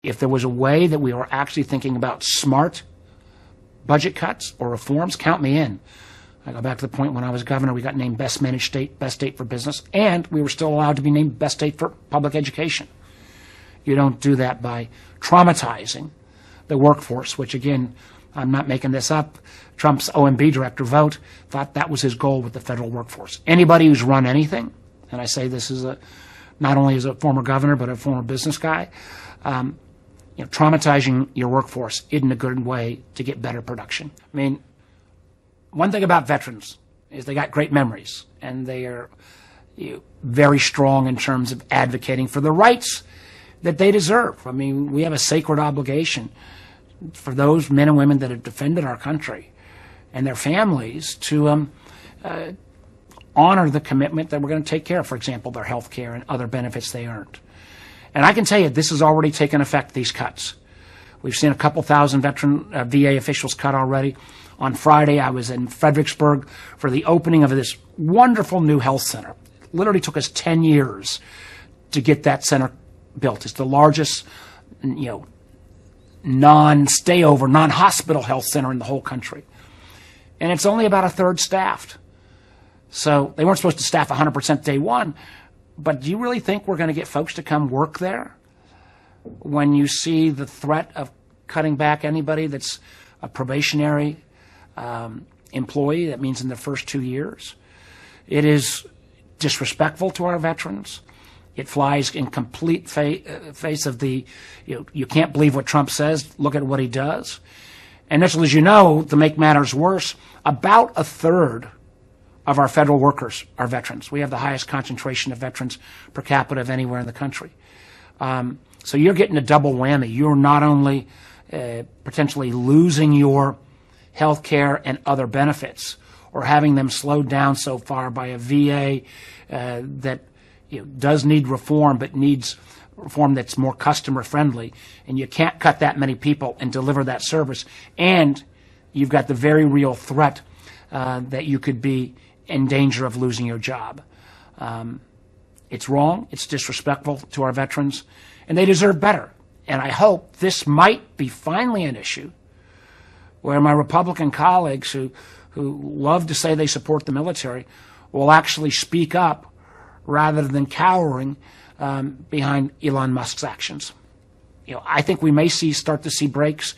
If there was a way that we were actually thinking about smart budget cuts or reforms, count me in. I go back to the point when I was governor, we got named best managed state, best state for business, and we were still allowed to be named best state for public education. You don't do that by traumatizing the workforce, which again, I'm not making this up. Trump's OMB director, Vogt, thought that was his goal with the federal workforce. Anybody who's run anything, and I say this is not only as a former governor, but a former business guy, traumatizing your workforce isn't a good way to get better production. I mean, one thing about veterans is they got great memories, and they are very strong in terms of advocating for the rights that they deserve. I mean, we have a sacred obligation for those men and women that have defended our country and their families to honor the commitment that we're going to take care of, for example, their health care and other benefits they earned. And I can tell you, this has already taken effect, these cuts. We've seen a couple thousand veteran VA officials cut already. On Friday, I was in Fredericksburg for the opening of this wonderful new health center. It literally took us 10 years to get that center built. It's the largest, non-stayover, non-hospital health center in the whole country. And it's only about a third staffed. So they weren't supposed to staff 100% day one, but do you really think we're going to get folks to come work there when you see the threat of cutting back anybody that's a probationary employee? That means in the first 2 years. It is disrespectful to our veterans. It flies in complete face of the, you can't believe what Trump says, look at what he does. And as you know, to make matters worse, about a third of our federal workers are veterans. We have the highest concentration of veterans per capita of anywhere in the country. So you're getting a double whammy. You're not only potentially losing your health care and other benefits, or having them slowed down so far by a VA that does need reform, but needs reform that's more customer friendly, and you can't cut that many people and deliver that service, and you've got the very real threat that you could be in danger of losing your job. It's wrong, it's disrespectful to our veterans, and they deserve better. And I hope this might be finally an issue where my Republican colleagues who love to say they support the military will actually speak up rather than cowering behind Elon Musk's actions. I think we may start to see breaks,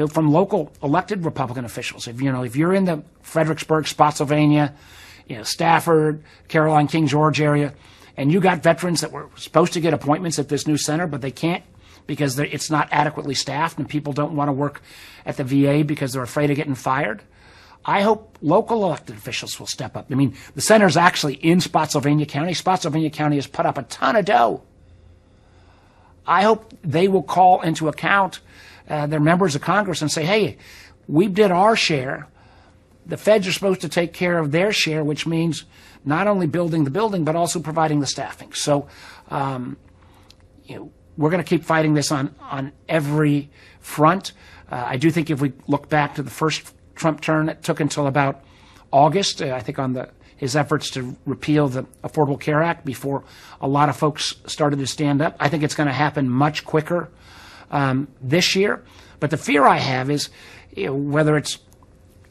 from local elected Republican officials. If you're in the Fredericksburg, Spotsylvania, Stafford, Caroline King George area, and you got veterans that were supposed to get appointments at this new center, but they can't because it's not adequately staffed and people don't want to work at the VA because they're afraid of getting fired, I hope local elected officials will step up. I mean, the center's actually in Spotsylvania County. Spotsylvania County has put up a ton of dough. I hope they will call into account their members of Congress and say, hey, we did our share. The feds are supposed to take care of their share, which means not only building the building, but also providing the staffing. So, we're going to keep fighting this on every front. I do think if we look back to the first Trump term, it took until about August, I think, on his efforts to repeal the Affordable Care Act before a lot of folks started to stand up. I think it's going to happen much quicker this year. But the fear I have is whether it's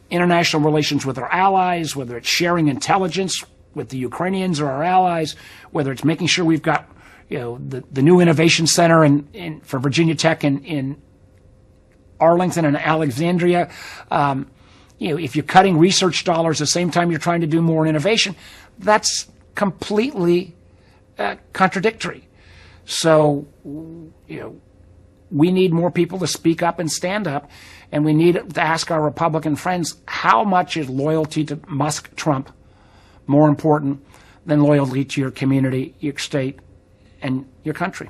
international relations with our allies, whether it's sharing intelligence with the Ukrainians or our allies, whether it's making sure we've got the new innovation center for Virginia Tech in Arlington and Alexandria. If you're cutting research dollars the same time you're trying to do more in innovation, that's completely contradictory. So, we need more people to speak up and stand up, and we need to ask our Republican friends, how much is loyalty to Musk-Trump more important than loyalty to your community, your state, and your country?